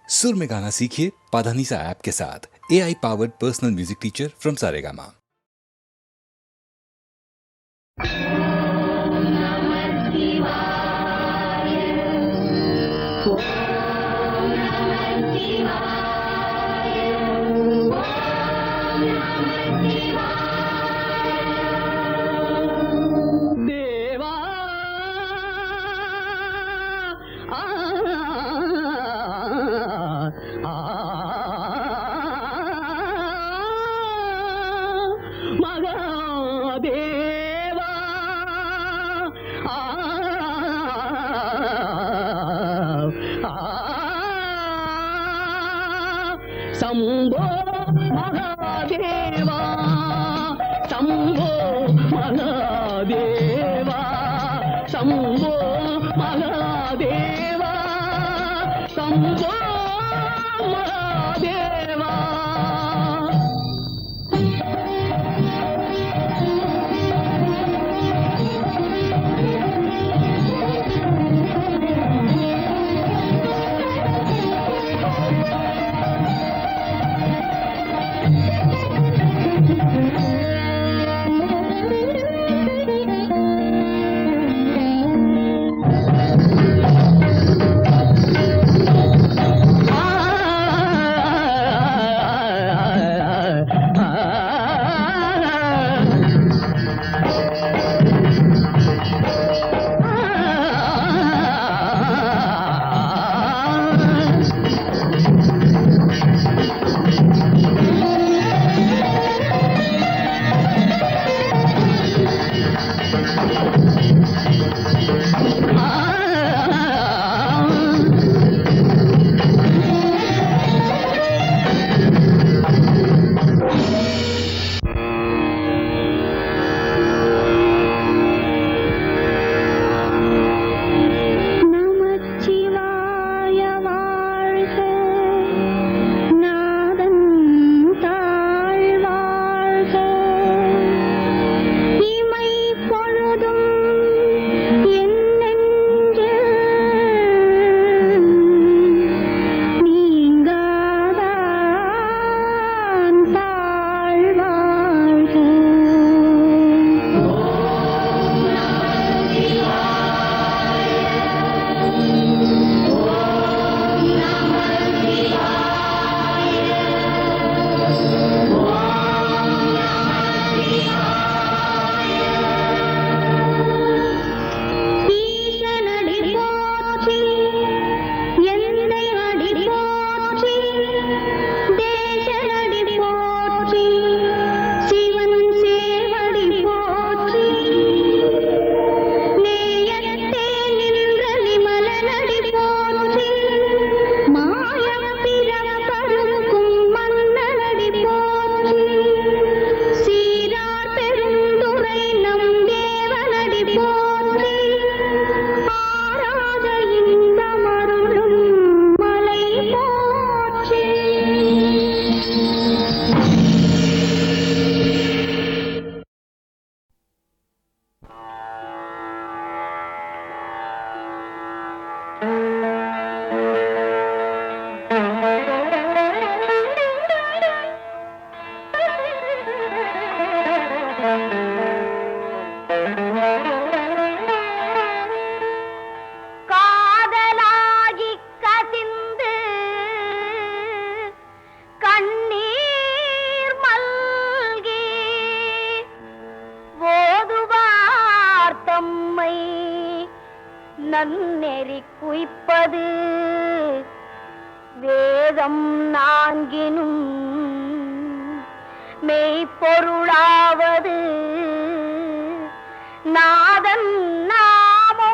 सुर में गाना सीखिए पाधानीसा ऐप के साथ। AI powered personal music teacher from Saregama. Shambho Mahadeva Shambho Mahadeva Shambho Mahadeva Shambho Mahadeva நன்னெறி குய்ப்பது வேதம் நான்கினும் மெய்ப்பொருளாவது நாதன் நாமோ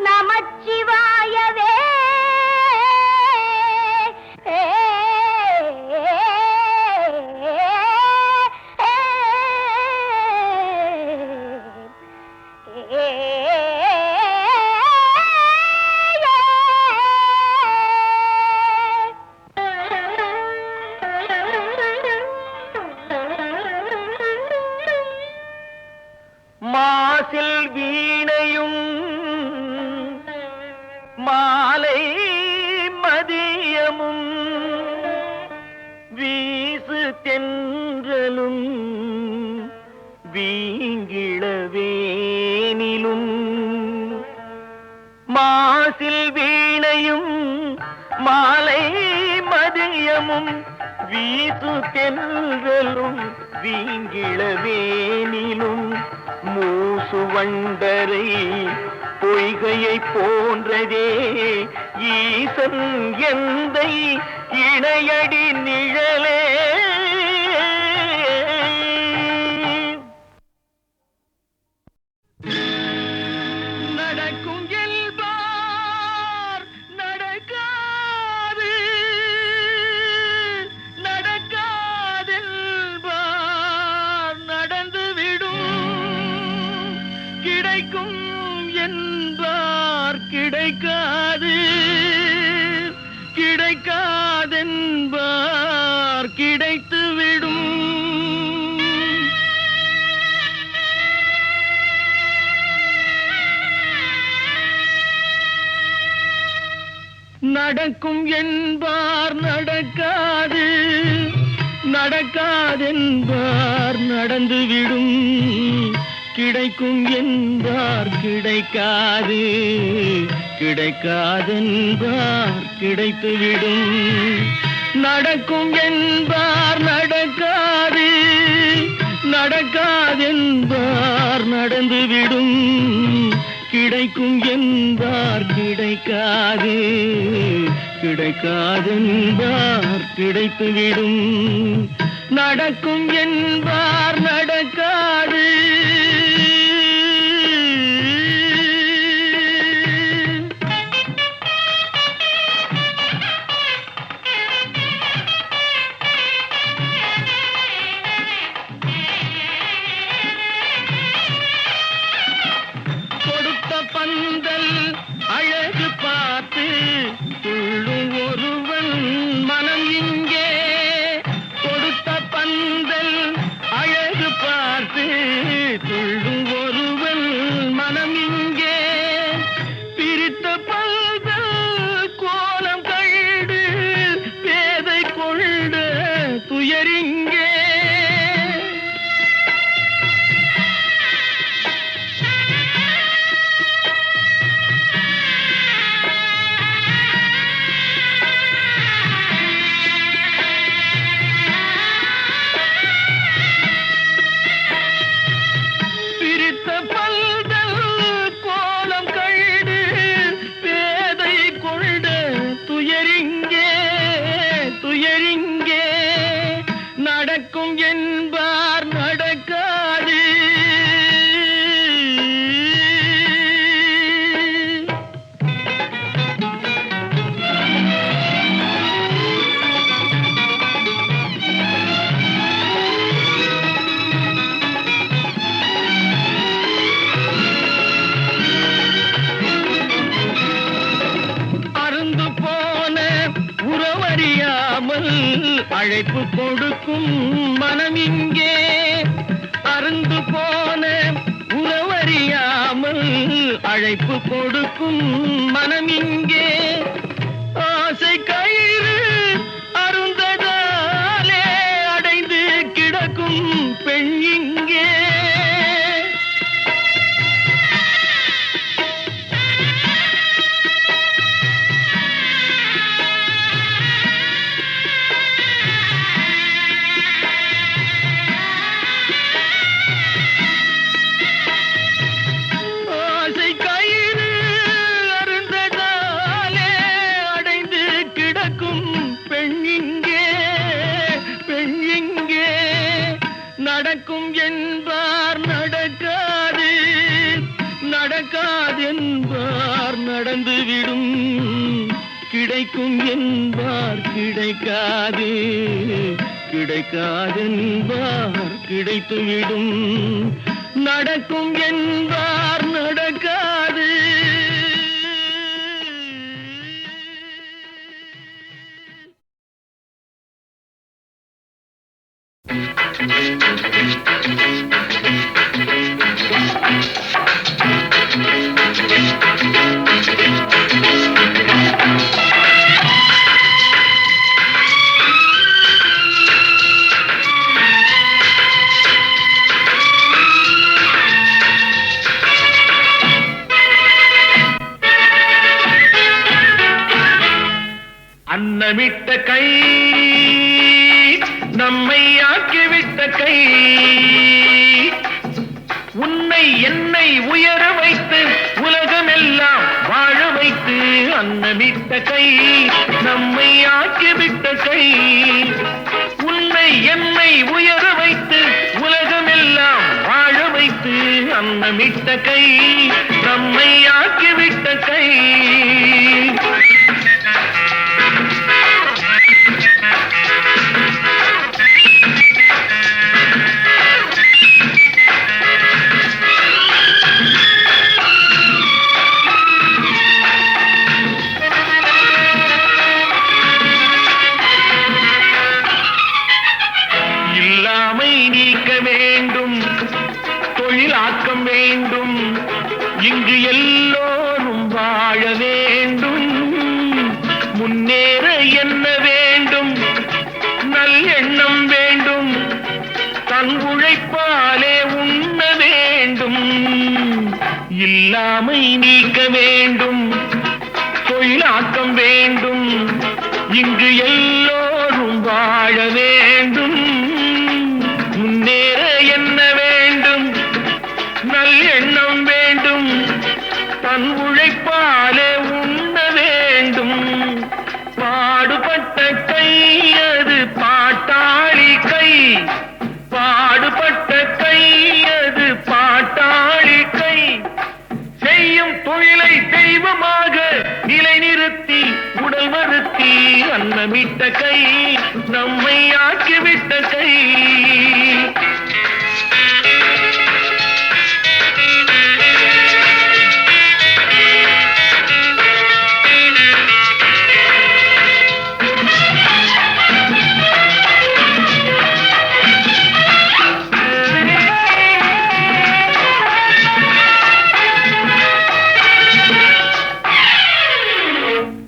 நமச்சிவாயவே. மாலை மதியமும் வீசு தென்றலும் வீங்கிளவேனிலும் மூசு வண்டரை பொய்கையை போன்றதே ஈசன் எந்தை இணையடி நிழலே. நடக்கும் என்பார் நடக்காது, நடக்காதென்பார் நடந்துவிடும், கிடைக்கும் என்பார் கிடைக்காது, கிடைக்காதென்பார் கிடைத்துவிடும். நடக்கும் என்பார் நடக்காது, நடக்காதென்பார் நடந்துவிடும், கிடைக்கும் என்பார் கிடைக்காது, கிடைக்காதென்பார் கிடைத்துவிடும். நடக்கும் என்பார் நடக்காது, நடக்காதென்பார் நடந்துவிடும், கிடைக்கும் என்பார் கிடைக்காது, கிடைக்காதென்பார் கிடைத்துவிடும். நடக்கும் என்பார் நடக்காது. பந்தல் அழகு பார்த்து துள்ளும் ஒருவன் மனம் இங்கே, கொடுத்த பந்தல் அழகு பார்த்து துள்ளும் ஒருவன் மனம் இங்கே, பிரித்த பந்தல் கோலம் கண்டு பேதை கொண்ட துயரிங்கே. நடக்கும் என்பார் நடக்காது. அருந்து போன உறவறியாமல் அழைப்பு கொடுக்கும் மனம் இங்கே, அருந்து போன உறவறியாமல் அழைப்பு கொடுக்கும் மனம் இங்கே, ஆசை கயிறு அருந்ததாலே அடைந்து கிடக்கும் பெண் இங்கே. நடக்கும் என்பார் நடக்காது, நடக்காதென்பார் நடந்துவிடும், கிடைக்கும் என்பார் கிடைக்காது, கிடைக்காதென்பார் கிடைத்துவிடும். நடக்கும் என்பார் நடக்காது. அன்னமிட்ட கை நம்மை ஆக்கிவிட்ட கை உன்னை என்னை உயர வைத்து உலகமெல்லாம் வாழ வைத்து அன்னமிட்ட கை நம்மை ஆக்கிவிட்ட கை உன்னை என்னை உயர வைத்து உலகமெல்லாம் வாழ வைத்து அன்னமிட்ட கை நம்மை ஆக்கிவிட்ட கை தொழிலாக்கம் வேண்டும் இங்கு எல்லோரும் வாழ வேண்டும் முன்னேற என்ன வேண்டும் நல்லெண்ணம் வேண்டும் தன் உழைப்பாலே உண்ண வேண்டும் இல்லாமை நீக்க வேண்டும் தொழிலாக்கம் வேண்டும் இங்கு எல்லோரும் வாழ வேண்டும் முன்னேற என்ன வேண்டும் நல்லெண்ணம் வேண்டும் தன் உழைப்பாலே உண்ண வேண்டும் பாடுபட்ட கை அது பாட்டாளி கை பாடுபட்ட கை அது பாட்டாளி கை செய்யும் தொழிலை தெய்வமாக நிலைநிறுத்தி உடல் வருத்தி அன்னமிட்ட கை நம்மை ஆக்கிவிட்ட கை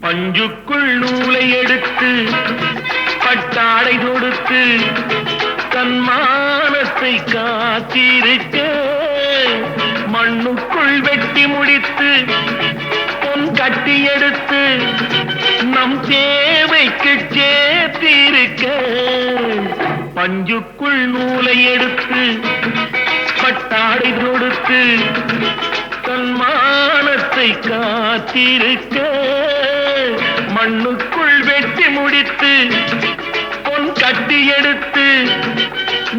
பஞ்சுக்குள் நூலை எடுத்து பட்டாடை தொடுத்து தன் மானத்தை காத்திருக்க மண்ணுக்குள் வெட்டி முடித்து பொன் கட்டி எடுத்து நம் தேவைக்கு சேர்த்திருக்க பஞ்சுக்குள் நூலை எடுத்து பட்டாடை தொடுத்து தன் மானத்தை காத்திருக்க மண்ணுக்குள் வெட்டி முடித்து பொன் கட்டி எடுத்து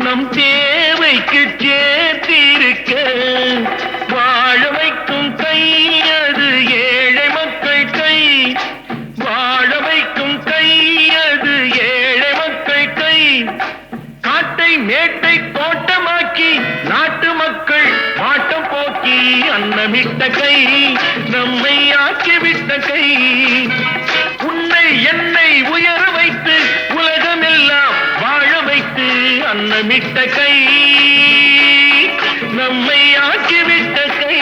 நம் தேவைக்கு சேர்த்திருக்க வாழ வைக்கும் கை அது ஏழை மக்கள் கை வாழ வைக்கும் கை அது ஏழை மக்கள் கை காட்டை மேட்டை தோட்டமாக்கி நாட்டு மக்கள் பாட்டம் போக்கி அன்னமிட்ட கை நம்மை ஆக்கிவிட்ட கை உன்னை என்னை உயர வைத்து உலகமெல்லாம் வாழ வைத்து அன்னமிட்ட கை நம்மை ஆக்கிவிட்ட கை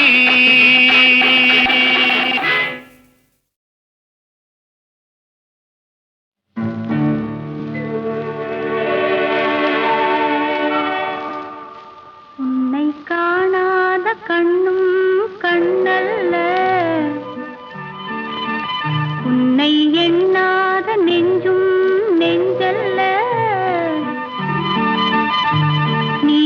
உன்னை காணாத கண்ணும் கண்ணல்ல உன்னை எண்ணாத நெஞ்சும் நெஞ்சல்ல நீ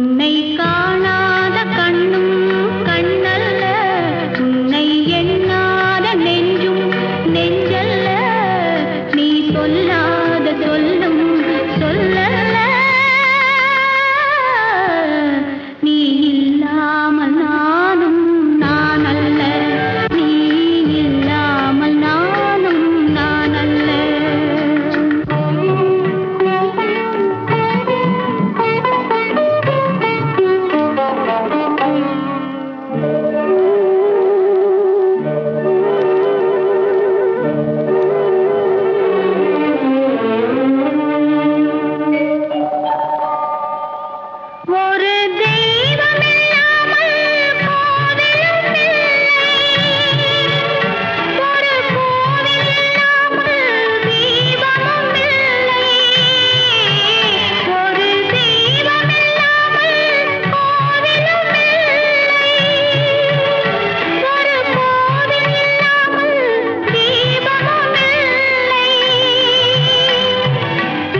உன்னை காணாத கண்ணும் கண்ணல்ல, உன்னை எண்ணாத நெஞ்சும் நெஞ்சல்ல, நீ சொல்லாத சொல்லும் சொல்லல்ல, நீ இல்லாமல் நானும் நான் அல்ல, நீ இல்லாமல் நானும் நான் அல்ல. ஒரு தெய்வம் இல்லாமல் கோவிலும் இல்லை, ஒரு கோவில் இல்லாமல் தீபமும் இல்லை, ஒரு தெய்வம் இல்லாமல் கோவிலும் இல்லை, ஒரு கோவில் இல்லாமல் தீபமும் இல்லை.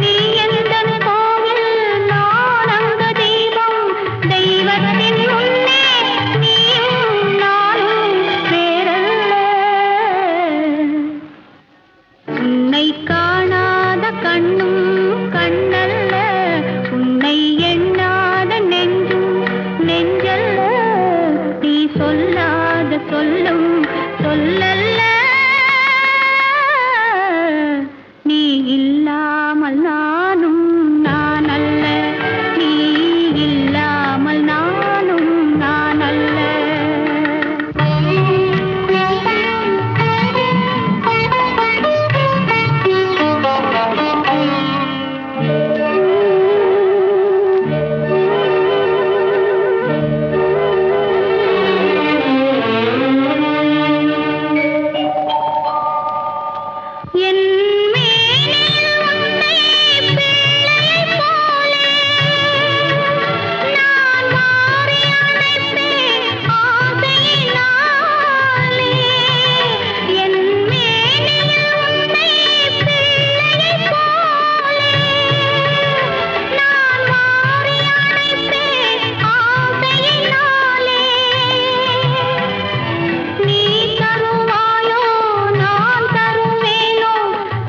நீ எந்தன் கோவில், நான் அங்க தீபம், தெய்வத்தின் முன்னே நீயும் நானும் வேறல்ல. உன்னை காணாத கண்ணும் கண்ணல்ல, உன்னை எண்ணாத நெஞ்சும் நெஞ்சல்ல, நீ சொல்லாத சொல்லும் சொல்லல்ல, நீ இல்லாமல் நானும் நான் அல்ல, நீ இல்லாமல் நானும் நான் அல்ல. என் மேனில் உன்னை பிள்ளையைப் போலே நான் மாறி அணைப்பேன் ஆசையினாலே. என் மேனில் உன்னை பிள்ளையைப் போலே நான் மாறி அணைப்பேன் ஆசையினாலே. நீ தருவாயோ நான் தருவேனோ,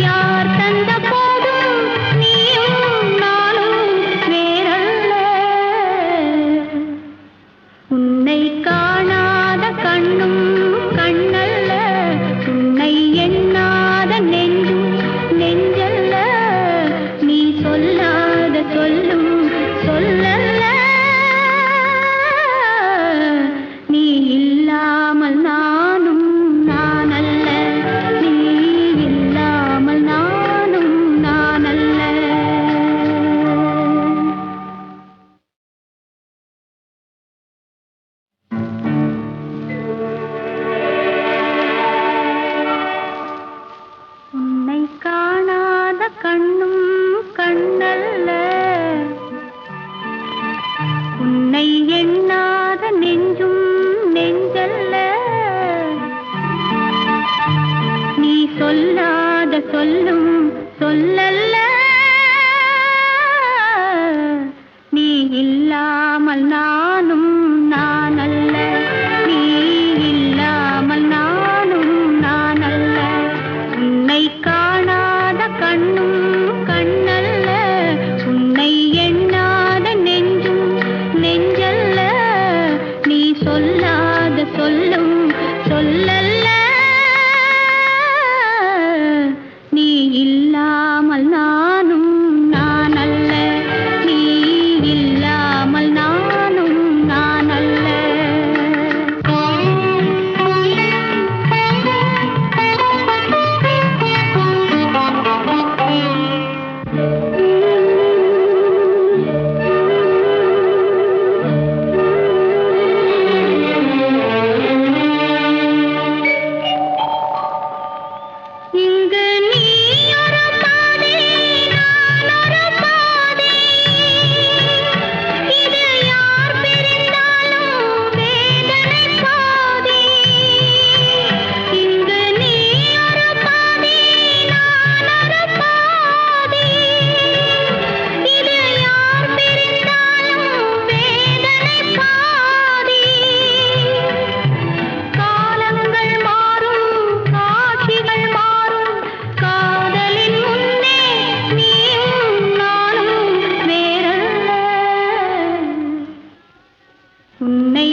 யார் தந்த போதும் நீயும் நானும் வேறல்ல. உன்னை காணாத கண்ணும் கண்ணல்ல, உன்னை எண்ணாத நெஞ்சும் நெஞ்சல்ல, நீ சொல்லாத சொல்லும் சொல்லல்ல, நீ இல்லாமல் நானும் நான் அல்ல, நீ இல்லாமல் நானும் நான் அல்ல. உன்னை காணாத கண்ணும் கண்ணல்ல, உன்னை எண்ணாத நெஞ்சும் நெஞ்சல்ல, நீ சொல்லாத சொல்லும் சொல்லல்ல, நீ இல்லாமல் நானும் நான் அல்ல, நீ இல்லாமல் நானும் நான் அல்ல. உன்னை காணாத கண்ணும் கண்ணல்ல, உன்னை எண்ணாத நெஞ்சும் நெஞ்சல்ல, நீ சொல்லாத சொல்லும் சொல்லல்ல, நீ இல்லாமல் உன்னை